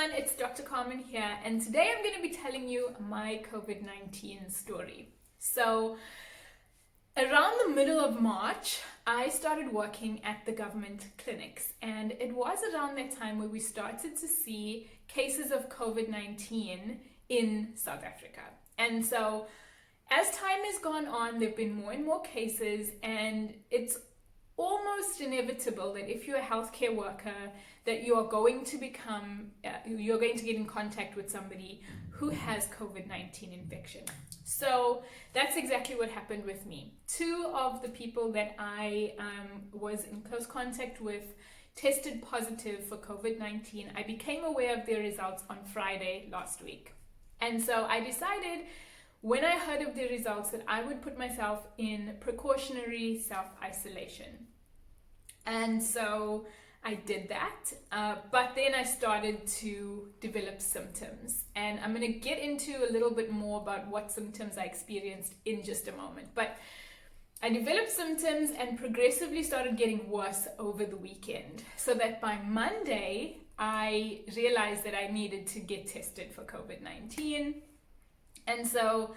everyone, it's Dr. Carmen here, and today I'm going to be telling you my COVID-19 story. So, around the middle of March, I started working at the government clinics, and it was around that time where we started to see cases of COVID-19 in South Africa. And so, as time has gone on, there have been more and more cases, and it's almost inevitable that if you're a healthcare worker, that you're going to get in contact with somebody who has COVID-19 infection. So that's exactly what happened with me. Two of the people that I was in close contact with tested positive for COVID-19. I became aware of their results on Friday last week. And so I decided, when I heard of the results, that I would put myself in precautionary self-isolation. And so I did that, but then I started to develop symptoms. And I'm going to get into a little bit more about what symptoms I experienced in just a moment. But I developed symptoms and progressively started getting worse over the weekend, so that by Monday, I realized that I needed to get tested for COVID-19. And so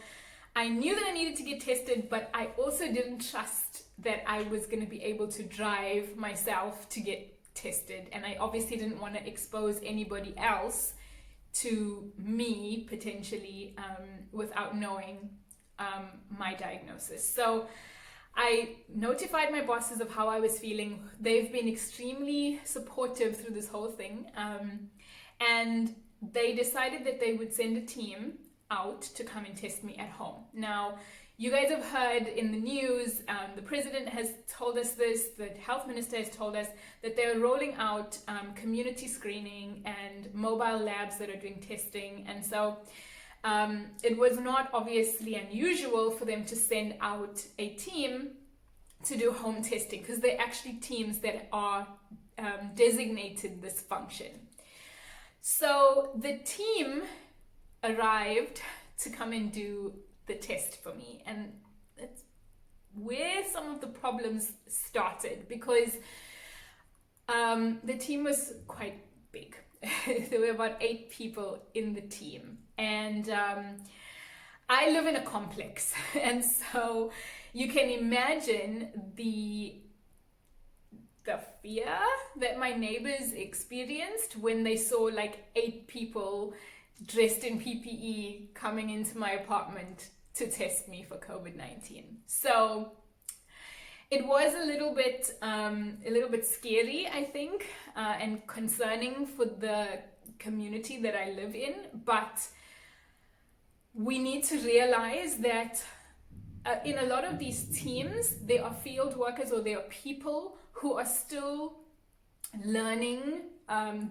I knew that I needed to get tested, but I also didn't trust that I was going to be able to drive myself to get tested. And I obviously didn't want to expose anybody else to me, potentially, without knowing my diagnosis. So I notified my bosses of how I was feeling. They've been extremely supportive through this whole thing. And they decided that they would send a team out to come and test me at home. Now, you guys have heard in the news, the president has told us this, the health minister has told us that they're rolling out community screening and mobile labs that are doing testing. And so it was not obviously unusual for them to send out a team to do home testing, because they're actually teams that are designated this function. So the team arrived to come and do the test for me, and that's where some of the problems started, because the team was quite big. There were about 8 people in the team, and I live in a complex, and so you can imagine the fear that my neighbors experienced when they saw like 8 people dressed in PPE coming into my apartment to test me for COVID-19. So it was a little bit scary, I think, and concerning for the community that I live in. But we need to realize that in a lot of these teams, there are field workers, or there are people who are still learning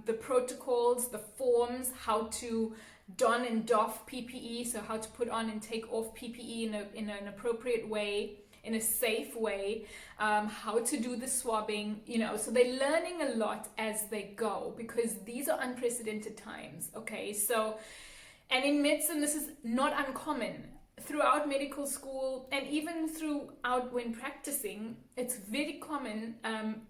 the protocols, the forms, how to don and doff PPE, so how to put on and take off PPE in an appropriate way, in a safe way, how to do the swabbing, so they're learning a lot as they go, because these are unprecedented times, okay? So, and in medicine, this is not uncommon. Throughout medical school, and even throughout when practicing, it's very common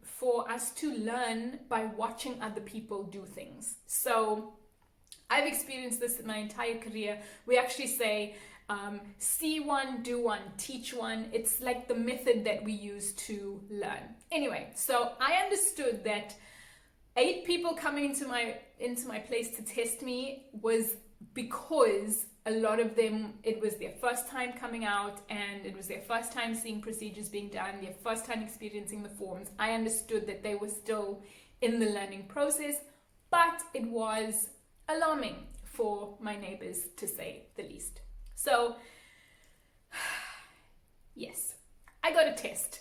for us to learn by watching other people do things. So I've experienced this in my entire career. We actually say, see one, do one, teach one. It's like the method that we use to learn. Anyway, so I understood that 8 people coming into my place to test me was because a lot of them, it was their first time coming out, and it was their first time seeing procedures being done, their first time experiencing the forms. I understood that they were still in the learning process, but it was alarming for my neighbors, to say the least. So, yes, I got a test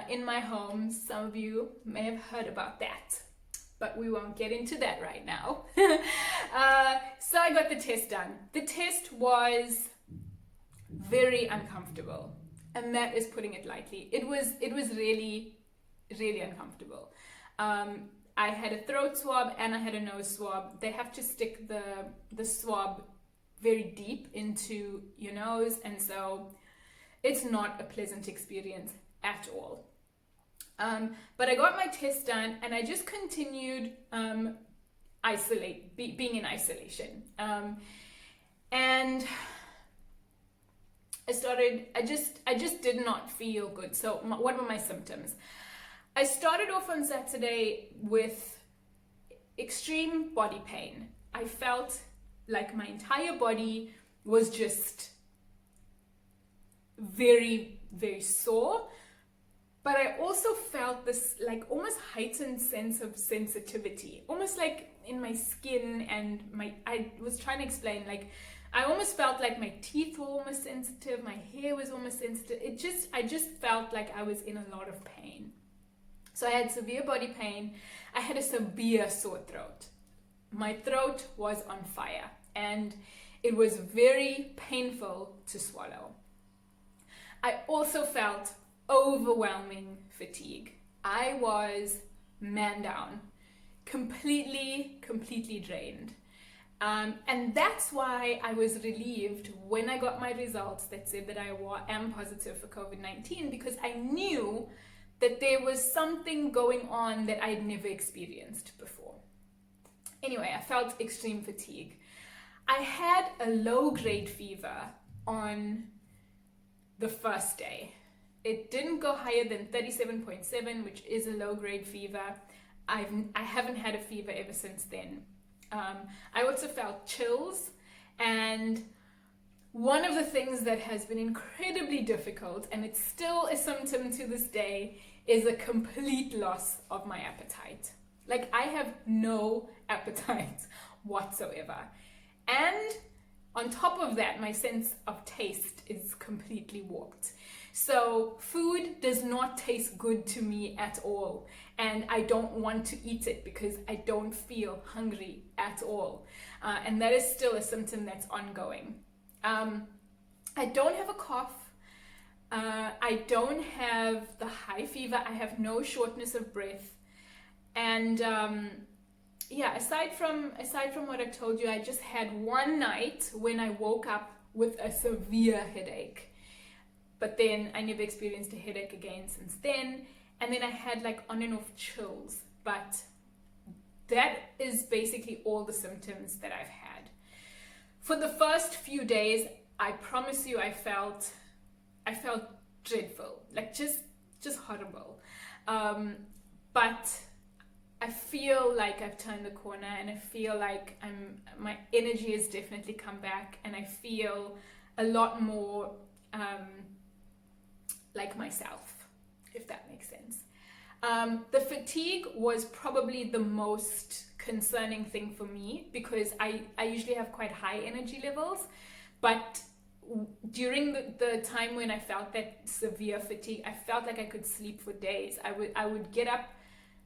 in my home. Some of you may have heard about that, but we won't get into that right now. So I got the test done. The test was very uncomfortable, and that is putting it lightly. It was really, really uncomfortable. I had a throat swab and I had a nose swab. They have to stick the swab very deep into your nose, and so it's not a pleasant experience at all. But I got my test done, and I just continued being in isolation. And I just did not feel good. So what were my symptoms? I started off on Saturday with extreme body pain. I felt like my entire body was just very, very sore. But I also felt this like almost heightened sense of sensitivity, almost like in my skin and I was trying to explain, like I almost felt like my teeth were almost sensitive, my hair was almost sensitive. I just felt like I was in a lot of pain. So I had severe body pain. I had a severe sore throat. My throat was on fire and it was very painful to swallow. I also felt overwhelming fatigue. I was man down, completely drained. And that's why I was relieved when I got my results that said that I am positive for COVID-19, because I knew that there was something going on that I'd never experienced before. Anyway, I felt extreme fatigue. I had a low-grade fever on the first day. It didn't go higher than 37.7, which is a low-grade fever. I haven't had a fever ever since then. I also felt chills, and one of the things that has been incredibly difficult, and it's still a symptom to this day, is a complete loss of my appetite. Like, I have no appetite whatsoever. And on top of that, my sense of taste is completely warped. So food does not taste good to me at all. And I don't want to eat it because I don't feel hungry at all. And that is still a symptom that's ongoing. I don't have a cough. I don't have the high fever. I have no shortness of breath. And aside from what I told you, I just had one night when I woke up with a severe headache. But then I never experienced a headache again since then. And then I had like on and off chills. But that is basically all the symptoms that I've had. For the first few days, I promise you, I felt dreadful, like just horrible. But I feel like I've turned the corner, and I feel like my energy has definitely come back, and I feel a lot more like myself, if that makes sense. The fatigue was probably the most concerning thing for me, because I usually have quite high energy levels, but during the time when I felt that severe fatigue, I felt like I could sleep for days. I would get up,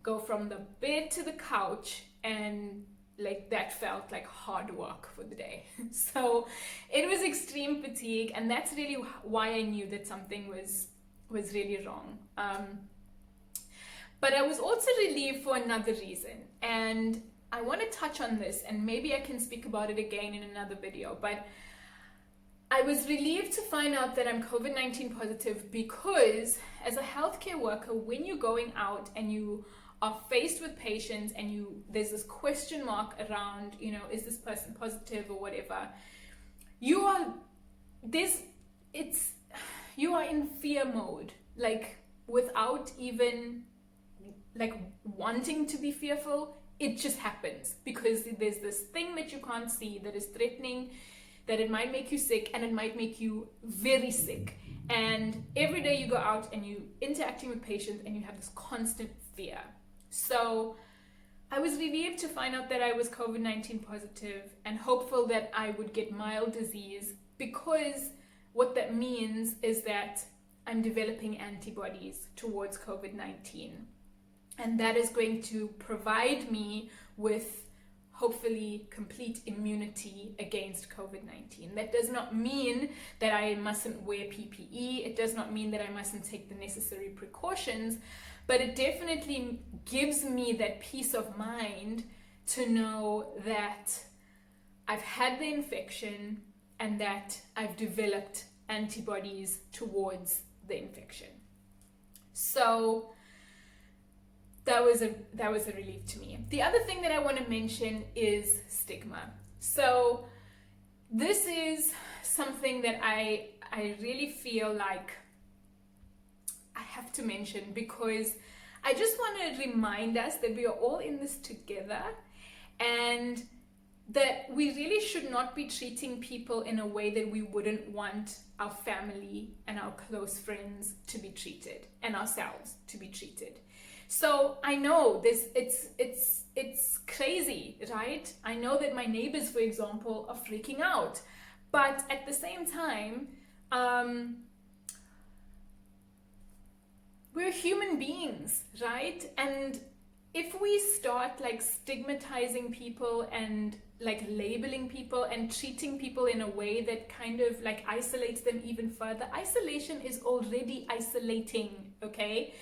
go from the bed to the couch, and like that felt like hard work for the day. So it was extreme fatigue, and that's really why I knew that something was really wrong. But I was also relieved for another reason, and I want to touch on this, and maybe I can speak about it again in another video. But I was relieved to find out that I'm COVID-19 positive, because as a healthcare worker, when you're going out and you are faced with patients and there's this question mark around, is this person positive or whatever, you are in fear mode, like without even like wanting to be fearful. It just happens because there's this thing that you can't see that is threatening, that it might make you sick, and it might make you very sick. And every day you go out and you interacting with patients and you have this constant fear. So I was relieved to find out that I was COVID-19 positive and hopeful that I would get mild disease, because what that means is that I'm developing antibodies towards COVID-19. And that is going to provide me with hopefully complete immunity against COVID-19. That does not mean that I mustn't wear PPE. It does not mean that I mustn't take the necessary precautions, but it definitely gives me that peace of mind to know that I've had the infection and that I've developed antibodies towards the infection. So that was a relief to me. The other thing that I want to mention is stigma. So this is something that I really feel like I have to mention, because I just want to remind us that we are all in this together, and that we really should not be treating people in a way that we wouldn't want our family and our close friends to be treated, and ourselves to be treated. So I know this, it's crazy, right? I know that my neighbors, for example, are freaking out, but at the same time, we're human beings, right? And if we start like stigmatizing people and like labeling people and treating people in a way that kind of like isolates them even further, isolation is already isolating, okay?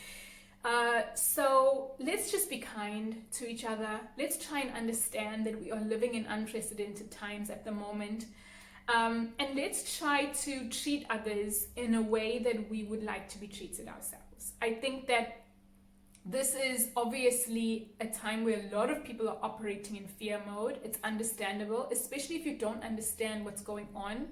So let's just be kind to each other. Let's try and understand that we are living in unprecedented times at the moment. And let's try to treat others in a way that we would like to be treated ourselves. I think that this is obviously a time where a lot of people are operating in fear mode. It's understandable, especially if you don't understand what's going on,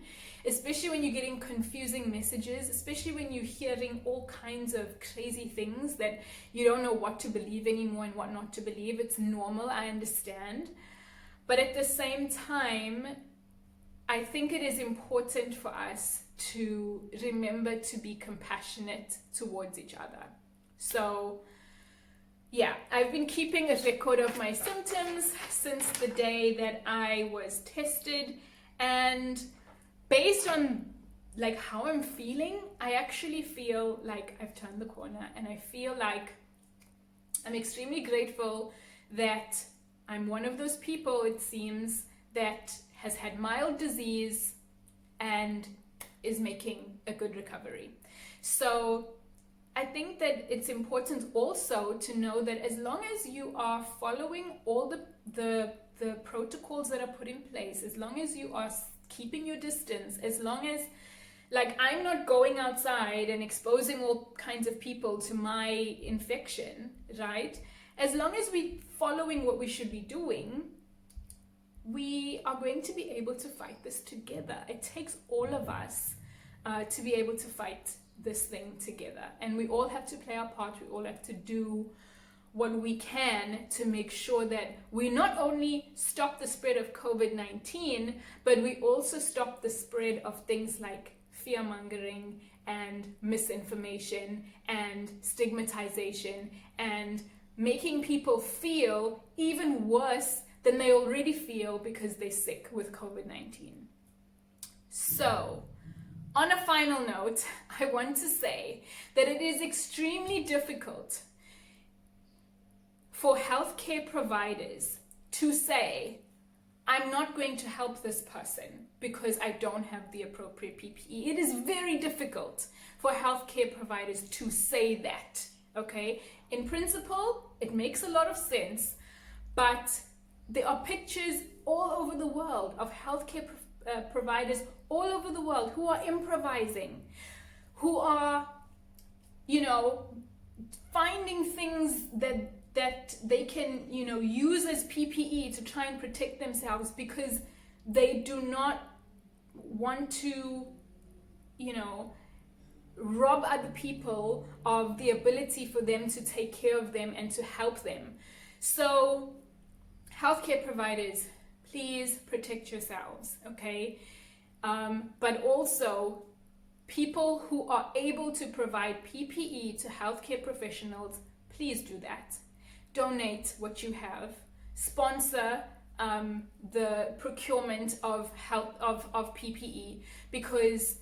especially when you're getting confusing messages, especially when you're hearing all kinds of crazy things that you don't know what to believe anymore and what not to believe. It's normal, I understand. But at the same time, I think it is important for us to remember to be compassionate towards each other. So yeah, I've been keeping a record of my symptoms since the day that I was tested, and based on like how I'm feeling, I actually feel like I've turned the corner, and I feel like I'm extremely grateful that I'm one of those people, it seems, that has had mild disease and is making a good recovery. So I think that it's important also to know that as long as you are following all the protocols that are put in place, as long as you are keeping your distance, as long as like I'm not going outside and exposing all kinds of people to my infection, right? As long as we're following what we should be doing, we are going to be able to fight this together. It takes all of us to be able to fight this thing together, and we all have to play our part. We all have to do what we can to make sure that we not only stop the spread of COVID-19, but we also stop the spread of things like fear-mongering and misinformation and stigmatization and making people feel even worse than they already feel because they're sick with COVID-19. So, on a final note, I want to say that it is extremely difficult for healthcare providers to say, I'm not going to help this person because I don't have the appropriate PPE. It is very difficult for healthcare providers to say that, okay? In principle, it makes a lot of sense, but there are pictures all over the world of healthcare providers all over the world who are improvising, who are, you know, finding things that they can, you know, use as PPE to try and protect themselves because they do not want to, you know, rob other people of the ability for them to take care of them and to help them. So, healthcare providers, please protect yourselves, okay? But also, people who are able to provide PPE to healthcare professionals, please do that. Donate what you have. Sponsor the procurement of PPE, because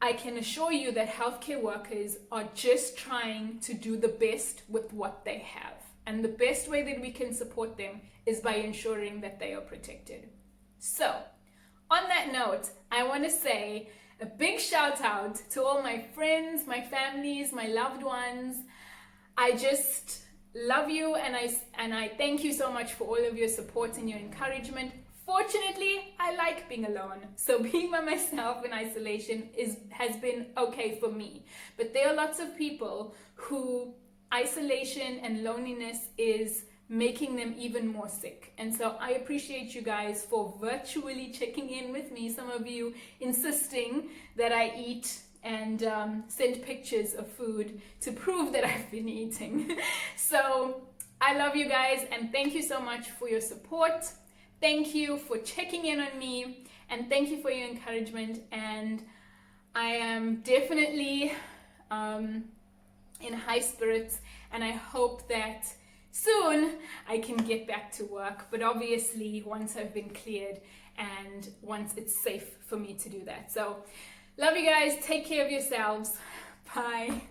I can assure you that healthcare workers are just trying to do the best with what they have. And the best way that we can support them is by ensuring that they are protected. So, on that note, I want to say a big shout out to all my friends, my families, my loved ones. I just love you, and I thank you so much for all of your support and your encouragement. Fortunately, I like being alone, so being by myself in isolation has been okay for me. But there are lots of people who isolation and loneliness is making them even more sick. And so I appreciate you guys for virtually checking in with me. Some of you insisting that I eat and send pictures of food to prove that I've been eating. So I love you guys, and thank you so much for your support. Thank you for checking in on me, and thank you for your encouragement. And I am definitely in high spirits, and I hope that soon I can get back to work, but obviously once I've been cleared and once it's safe for me to do that. So love you guys, take care of yourselves, bye.